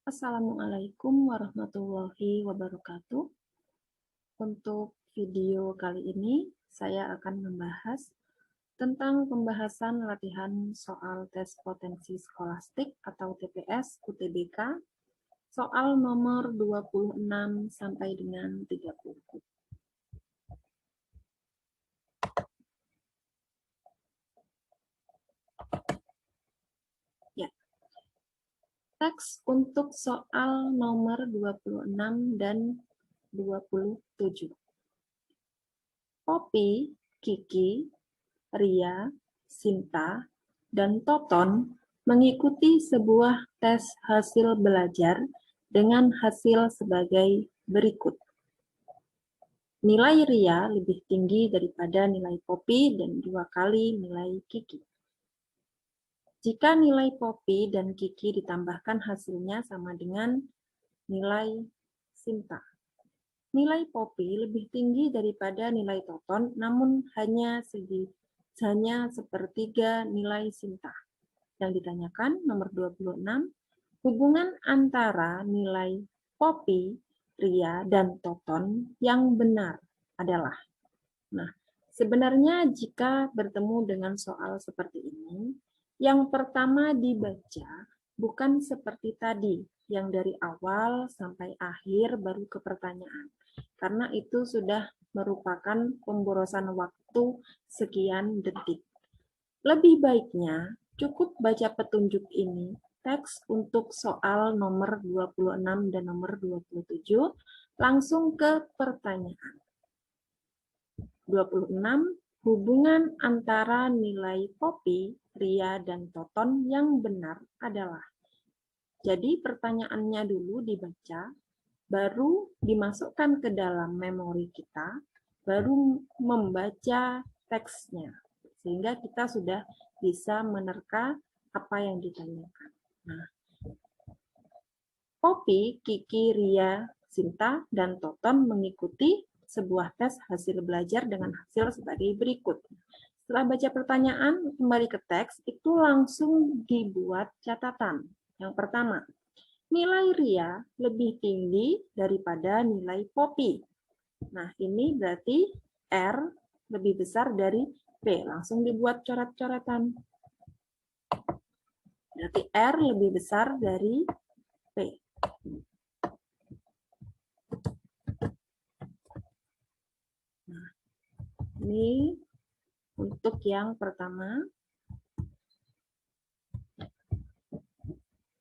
Assalamualaikum warahmatullahi wabarakatuh. Untuk video kali ini, saya akan membahas tentang pembahasan latihan soal tes potensi skolastik atau TPS UTBK, soal nomor 26 sampai dengan 30. Ya. Teks untuk soal nomor 26 dan 27. Poppy, Kiki, Ria, Sinta, dan Toton mengikuti sebuah tes hasil belajar dengan hasil sebagai berikut. Nilai Ria lebih tinggi daripada nilai Poppy dan 2 kali nilai Kiki. Jika nilai Poppy dan Kiki ditambahkan hasilnya sama dengan nilai Sinta. Nilai Poppy lebih tinggi daripada nilai Toton, namun hanya sepertiga nilai Sinta. Yang ditanyakan nomor 26, hubungan antara nilai Poppy, Ria, dan Toton yang benar adalah. Nah, sebenarnya jika bertemu dengan soal seperti ini, yang pertama dibaca bukan seperti tadi, yang dari awal sampai akhir baru ke pertanyaan. Karena itu sudah merupakan pemborosan waktu sekian detik. Lebih baiknya, cukup baca petunjuk ini, teks untuk soal nomor 26 dan nomor 27, langsung ke pertanyaan. 26, hubungan antara nilai Poppy, Ria, dan Toton yang benar adalah. Jadi pertanyaannya dulu dibaca, baru dimasukkan ke dalam memori kita, baru membaca teksnya. Sehingga kita sudah bisa menerka apa yang ditanyakan. Nah, Poppy, Kiki, Ria, Sinta, dan Toton mengikuti sebuah tes hasil belajar dengan hasil sebagai berikut. Setelah baca pertanyaan, kembali ke teks, itu langsung dibuat catatan. Yang pertama, nilai Ria lebih tinggi daripada nilai Poppy. Nah, ini berarti R lebih besar dari P. Langsung dibuat coret-coretan. Berarti R lebih besar dari P. Nah, ini untuk yang pertama.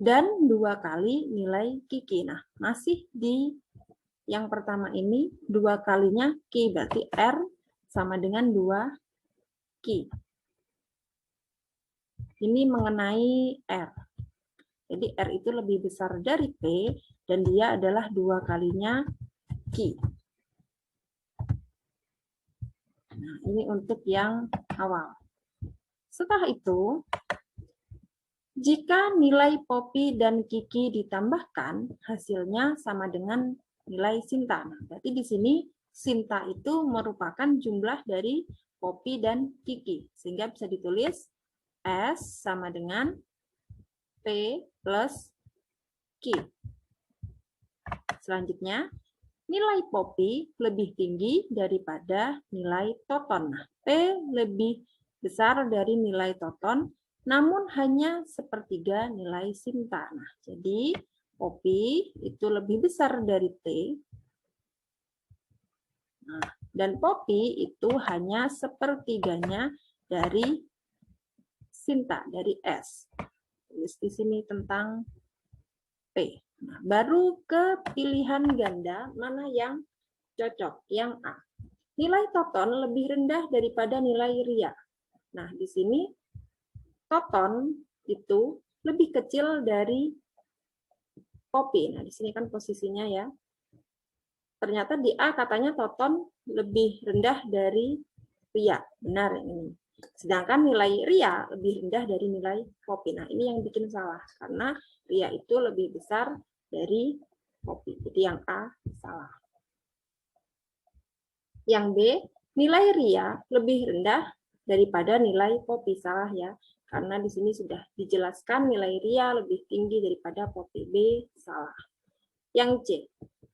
Dan 2 kali nilai Kiki. Nah, masih di yang pertama ini 2 kalinya Ki, berarti R sama dengan 2 Ki. Ini mengenai R. Jadi R itu lebih besar dari P, dan dia adalah 2 kalinya Ki. Nah, ini untuk yang awal. Setelah itu, jika nilai Poppy dan Kiki ditambahkan, hasilnya sama dengan nilai Sinta. Nah, berarti di sini Sinta itu merupakan jumlah dari Poppy dan Kiki. Sehingga bisa ditulis S sama dengan P plus Q. Selanjutnya, nilai Poppy lebih tinggi daripada nilai Toton. Nah, P lebih besar dari nilai Toton, namun hanya sepertiga nilai Sinta. Nah, jadi Poppy itu lebih besar dari T. Nah, dan Poppy itu hanya sepertiganya dari Sinta, dari S. Tulis di sini tentang P. Nah, baru ke pilihan ganda, mana yang cocok? Yang A. Nilai Toton lebih rendah daripada nilai Ria. Nah, di sini Toton itu lebih kecil dari Poppy. Nah, di sini kan posisinya ya. Ternyata di A katanya Toton lebih rendah dari Ria. Benar ini. Sedangkan nilai Ria lebih rendah dari nilai Poppy. Nah, ini yang bikin salah. Karena Ria itu lebih besar dari Poppy. Jadi yang A salah. Yang B, nilai Ria lebih rendah daripada nilai Poppy. Salah ya, karena di sini sudah dijelaskan nilai Ria lebih tinggi daripada Poppy. B, salah. Yang C,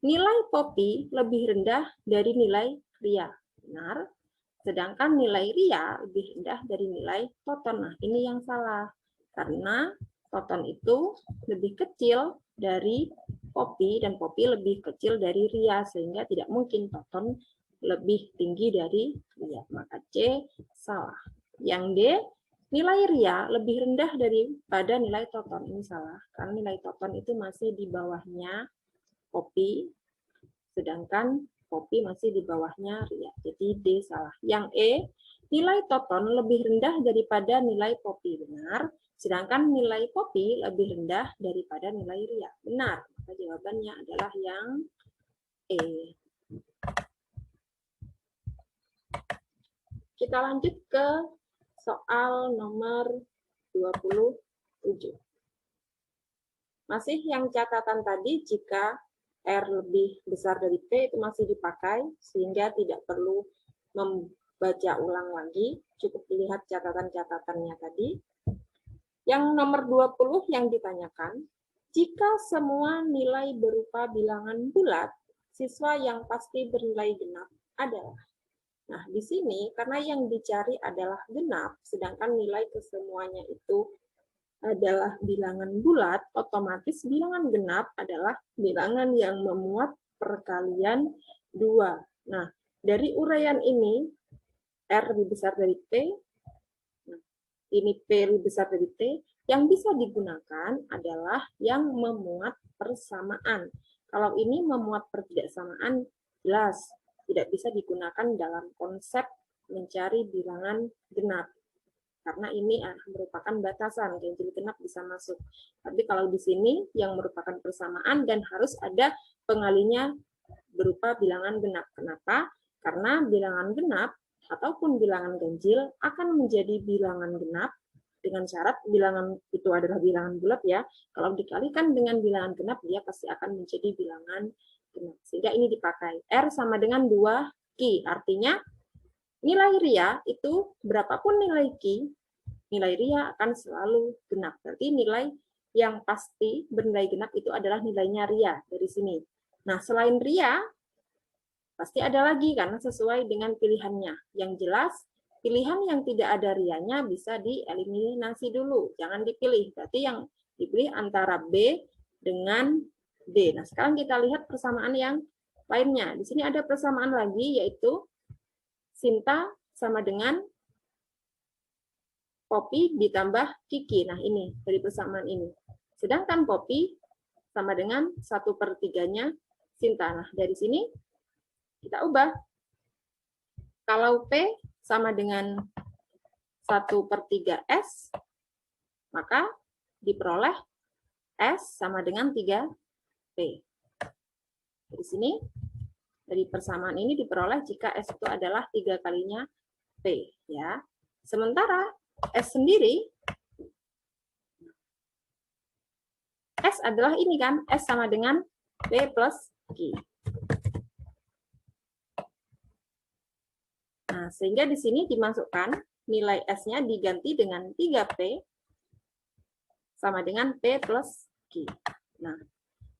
nilai Poppy lebih rendah dari nilai Ria. Benar. Sedangkan nilai Ria lebih rendah dari nilai Toton. Nah, ini yang salah. Karena Toton itu lebih kecil dari Poppy dan Poppy lebih kecil dari Ria, sehingga tidak mungkin Toton lebih tinggi dari Ria. Maka C salah. Yang D, nilai Ria lebih rendah daripada nilai Toton. Ini salah, karena nilai Toton itu masih di bawahnya Poppy, sedangkan Poppy masih di bawahnya Ria. Jadi D salah. Yang E, nilai Toton lebih rendah daripada nilai Poppy. Benar. Sedangkan nilai Poppy lebih rendah daripada nilai Ria. Benar. Maka jawabannya adalah yang E. Kita lanjut ke soal nomor 27. Masih yang catatan tadi, jika R lebih besar dari P itu masih dipakai, sehingga tidak perlu membaca ulang lagi, cukup dilihat catatan-catatannya tadi. Yang nomor 20 yang ditanyakan, jika semua nilai berupa bilangan bulat, siswa yang pasti bernilai genap adalah. Nah, di sini karena yang dicari adalah genap, sedangkan nilai kesemuanya itu adalah bilangan bulat, otomatis bilangan genap adalah bilangan yang memuat perkalian 2. Nah, dari uraian ini, R lebih besar dari P, ini P lebih besar dari T, yang bisa digunakan adalah yang memuat persamaan. Kalau ini memuat pertidaksamaan, jelas tidak bisa digunakan dalam konsep mencari bilangan genap. Karena ini merupakan batasan, ganjil genap bisa masuk. Tapi kalau di sini yang merupakan persamaan dan harus ada pengalinya berupa bilangan genap. Kenapa? Karena bilangan genap ataupun bilangan ganjil akan menjadi bilangan genap dengan syarat bilangan itu adalah bilangan bulat ya. Kalau dikalikan dengan bilangan genap, dia pasti akan menjadi bilangan genap. Sehingga ini dipakai. R sama dengan 2Q. Artinya nilai Ria itu berapapun nilai Q, nilai Ria akan selalu genap. Berarti nilai yang pasti bernilai genap itu adalah nilainya Ria dari sini. Nah, selain Ria, pasti ada lagi karena sesuai dengan pilihannya. Yang jelas, pilihan yang tidak ada Rianya bisa dieliminasi dulu. Jangan dipilih. Berarti yang dipilih antara B dengan D. Nah, sekarang kita lihat persamaan yang lainnya. Di sini ada persamaan lagi, yaitu Sinta sama dengan Poppy ditambah Kiki. Nah, ini dari persamaan ini. Sedangkan Poppy sama dengan 1/3-nya Sinta. Nah, dari sini kita ubah. Kalau P sama dengan 1/3 S, maka diperoleh S sama dengan 3P. Dari sini, dari persamaan ini diperoleh jika S itu adalah 3 kalinya P. Ya. Sementara S sendiri, S adalah ini kan, S sama dengan P plus Q. Nah, sehingga di sini dimasukkan nilai S-nya diganti dengan 3P sama dengan P plus Q. Nah,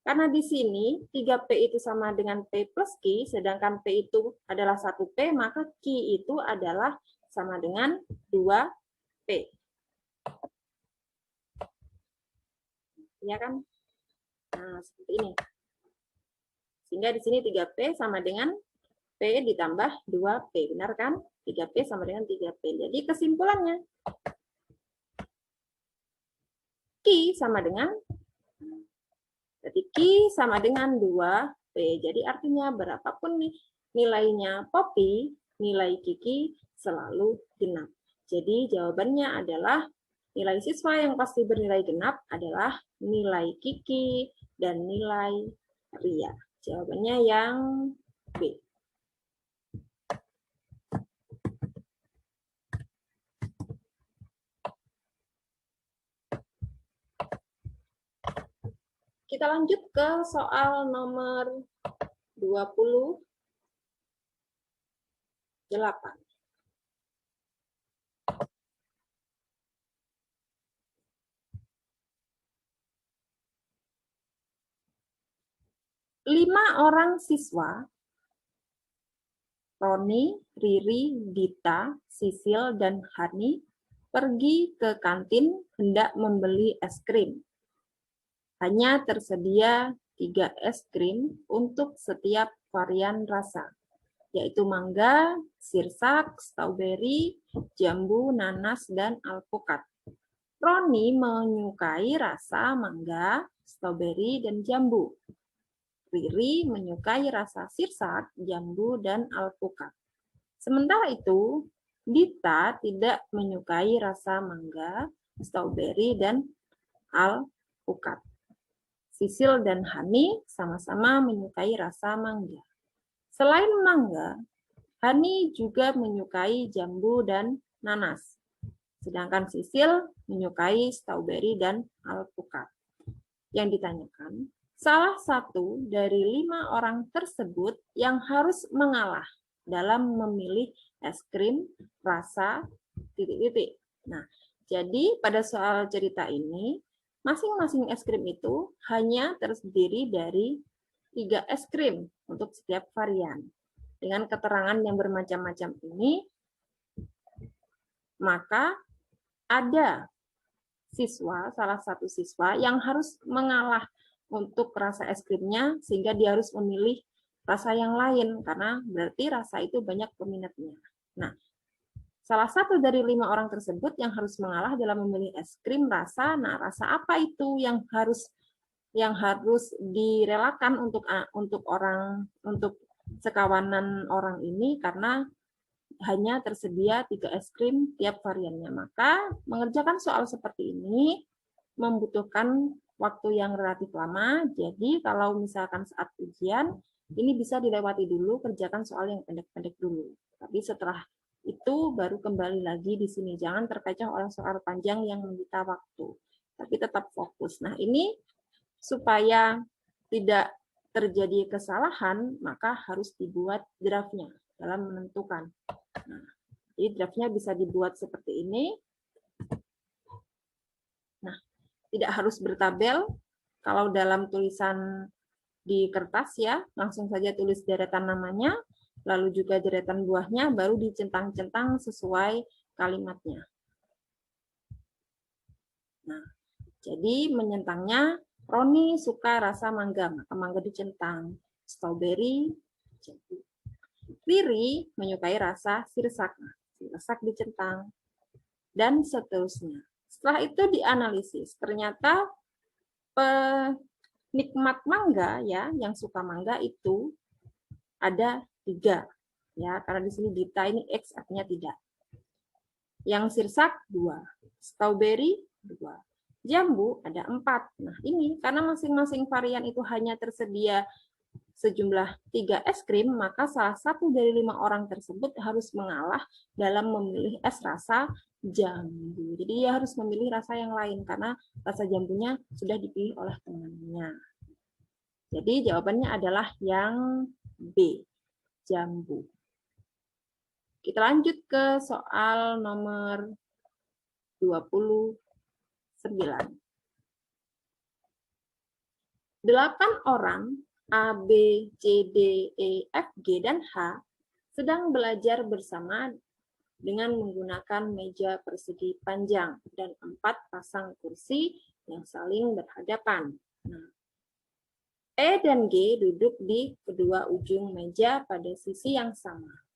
karena di sini 3P itu sama dengan P plus Q, sedangkan P itu adalah 1P, maka Q itu adalah sama dengan 2P. Ya kan? Nah, seperti ini. Sehingga di sini 3P sama dengan P ditambah 2P. Benar kan? 3P sama dengan 3P. Jadi kesimpulannya, Q sama dengan, berarti Q sama dengan 2P. Jadi artinya berapapun nilainya Poppy, nilai Kiki selalu genap. Jadi jawabannya adalah nilai siswa yang pasti bernilai genap adalah nilai Kiki dan nilai Ria. Jawabannya yang B. Kita lanjut ke soal nomor 28. 5 orang siswa, Roni, Riri, Dita, Sisil, dan Hani, pergi ke kantin hendak membeli es krim. Hanya tersedia 3 es krim untuk setiap varian rasa, yaitu mangga, sirsak, strawberry, jambu, nanas, dan alpukat. Roni menyukai rasa mangga, strawberry, dan jambu. Riri menyukai rasa sirsak, jambu, dan alpukat. Sementara itu, Dita tidak menyukai rasa mangga, strawberry, dan alpukat. Sisil dan Hani sama-sama menyukai rasa mangga. Selain mangga, Hani juga menyukai jambu dan nanas. Sedangkan Sisil menyukai strawberry dan alpukat. Yang ditanyakan, salah satu dari 5 orang tersebut yang harus mengalah dalam memilih es krim rasa titik-titik. Nah, jadi pada soal cerita ini, masing-masing es krim itu hanya terdiri dari 3 es krim untuk setiap varian. Dengan keterangan yang bermacam-macam ini, maka ada siswa, salah satu siswa yang harus mengalah untuk rasa es krimnya sehingga dia harus memilih rasa yang lain karena berarti rasa itu banyak peminatnya. Nah, salah satu dari 5 orang tersebut yang harus mengalah dalam memilih es krim rasa. Nah, rasa apa itu yang harus direlakan untuk sekawanan orang ini karena hanya tersedia 3 es krim tiap variannya. Maka mengerjakan soal seperti ini membutuhkan waktu yang relatif lama. Jadi kalau misalkan saat ujian, ini bisa dilewati dulu, kerjakan soal yang pendek-pendek dulu. Tapi setelah itu baru kembali lagi di sini. Jangan terkecoh oleh soal panjang yang menyita waktu. Tapi tetap fokus. Nah, ini supaya tidak terjadi kesalahan, maka harus dibuat draftnya dalam menentukan. Nah, jadi draftnya bisa dibuat seperti ini. Nah, tidak harus bertabel. Kalau dalam tulisan di kertas ya, langsung saja tulis deretan namanya, lalu juga deretan buahnya, baru dicentang-centang sesuai kalimatnya. Nah, jadi menyentangnya, Roni suka rasa mangga, maka mangga dicentang. Strawberry, jambu. Riri menyukai rasa sirsak, sirsak dicentang, dan seterusnya. Setelah itu dianalisis, ternyata penikmat mangga ya, yang suka mangga itu ada 3 ya, karena di sini Dita ini X artinya tidak. Yang sirsak 2, strawberry 2, jambu ada 4. Nah ini karena masing-masing varian itu hanya tersedia sejumlah 3 es krim, maka salah satu dari 5 orang tersebut harus mengalah dalam memilih es rasa jambu. Jadi dia harus memilih rasa yang lain karena rasa jambunya sudah dipilih oleh temannya. Jadi jawabannya adalah yang B, jambu. Kita lanjut ke soal nomor 29. 8 orang A, B, C, D, E, F, G, dan H sedang belajar bersama dengan menggunakan meja persegi panjang dan 4 pasang kursi yang saling berhadapan. Nah, E dan G duduk di kedua ujung meja pada sisi yang sama.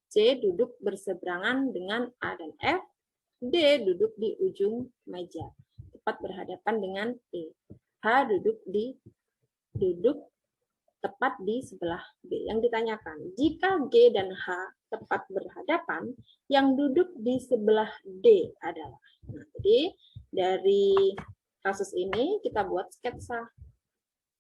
C duduk berseberangan dengan A dan F. D duduk di ujung meja, tepat berhadapan dengan E. H duduk tepat di sebelah B. Yang ditanyakan, jika G dan H tepat berhadapan, yang duduk di sebelah D adalah. Nah, jadi dari kasus ini kita buat sketsa.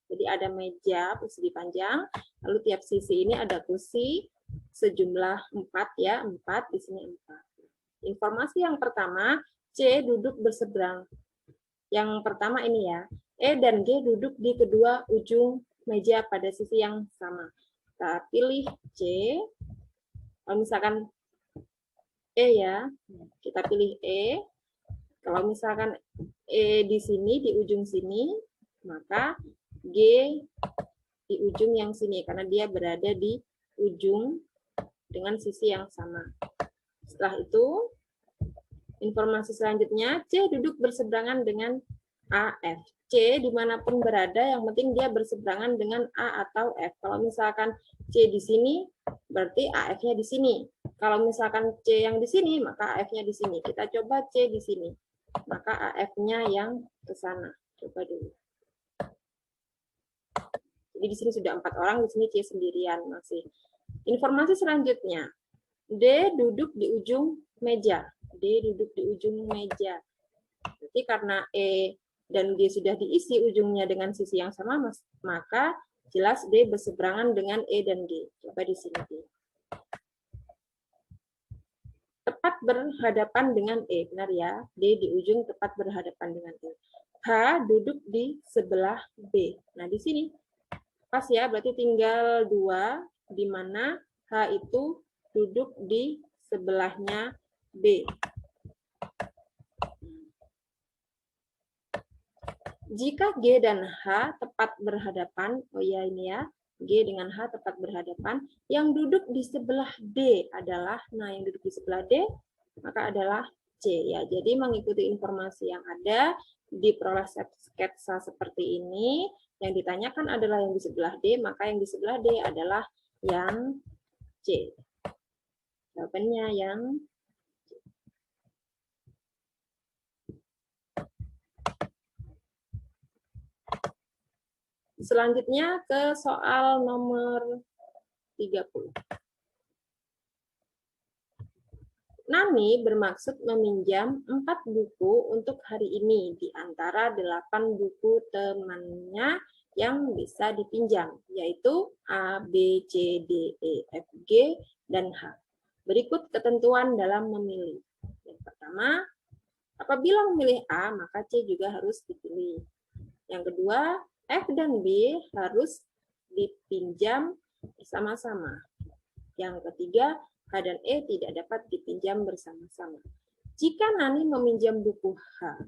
Jadi ada meja persegi panjang, lalu tiap sisi ini ada kursi sejumlah 4 ya, 4 di sini 4. Informasi yang pertama, C duduk berseberang. Yang pertama ini ya, E dan G duduk di kedua ujung meja pada sisi yang sama. Kita pilih C. Kalau misalkan E ya, kita pilih E. Kalau misalkan E di sini, di ujung sini, maka G di ujung yang sini, karena dia berada di ujung dengan sisi yang sama. Setelah itu, informasi selanjutnya, C duduk berseberangan dengan AF. C dimanapun berada, yang penting dia berseberangan dengan A atau F. Kalau misalkan C di sini, berarti AF-nya di sini. Kalau misalkan C yang di sini, maka AF-nya di sini. Kita coba C di sini, maka AF-nya yang ke sana. Coba dulu. Jadi di sini sudah 4 orang, di sini C sendirian masih. Informasi selanjutnya, D duduk di ujung meja. D duduk di ujung meja. Jadi karena E dan G sudah diisi ujungnya dengan sisi yang sama, maka jelas D berseberangan dengan E dan G. Coba di sini. Tepat berhadapan dengan E, benar ya? D di ujung tepat berhadapan dengan E. H duduk di sebelah B. Nah, di sini pas ya, berarti tinggal 2, di mana H itu duduk di sebelahnya B. Jika G dan H tepat berhadapan, oh ya ini ya, G dengan H tepat berhadapan, yang duduk di sebelah D adalah, nah yang duduk di sebelah D, maka adalah C ya. Jadi mengikuti informasi yang ada, diperoleh sketsa seperti ini, yang ditanyakan adalah yang di sebelah D, maka yang di sebelah D adalah yang C. Jawabannya yang selanjutnya ke soal nomor 30. Nani bermaksud meminjam 4 buku untuk hari ini di antara 8 buku temannya yang bisa dipinjam, yaitu A, B, C, D, E, F, G, dan H. Berikut ketentuan dalam memilih. Yang pertama, apabila memilih A, maka C juga harus dipilih. Yang kedua, F dan B harus dipinjam bersama-sama. Yang ketiga, H dan E tidak dapat dipinjam bersama-sama. Jika Nani meminjam buku H,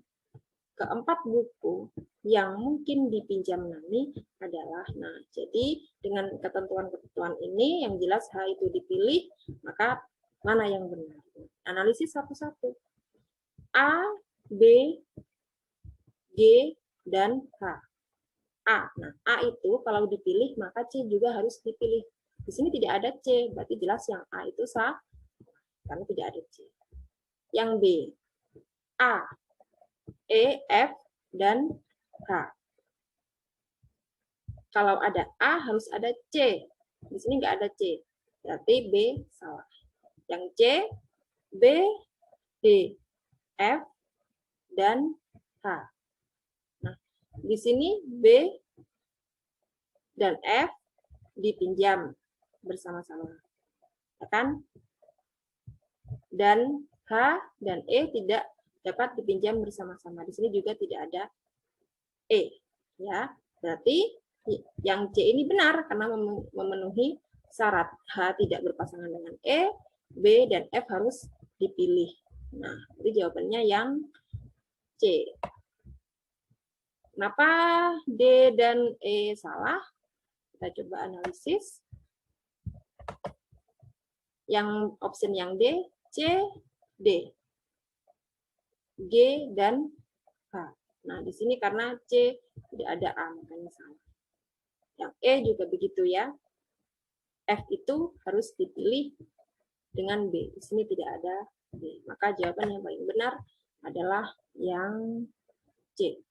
keempat buku yang mungkin dipinjam Nani adalah, nah jadi dengan ketentuan-ketentuan ini yang jelas H itu dipilih, maka mana yang benar? Analisis satu-satu. A, B, G, dan H. A. Nah, A itu kalau dipilih maka C juga harus dipilih. Di sini tidak ada C, berarti jelas yang A itu sah karena tidak ada C. Yang B, A, E, F, dan H. Kalau ada A harus ada C. Di sini nggak ada C, berarti B salah. Yang C, B, D, F, dan H. Nah, di sini B dan F dipinjam bersama-sama, kan? Dan H dan E tidak dapat dipinjam bersama-sama. Di sini juga tidak ada E, ya. Berarti yang C ini benar karena memenuhi syarat. H tidak berpasangan dengan E, B dan F harus dipilih. Nah, jadi jawabannya yang C. Kenapa D dan E salah? Kita coba analisis. Yang option yang D, C, D, G, dan H. Nah, di sini karena C tidak ada A, makanya salah. Yang E juga begitu ya. F itu harus dipilih dengan B. Di sini tidak ada B. Maka jawaban yang paling benar adalah yang C.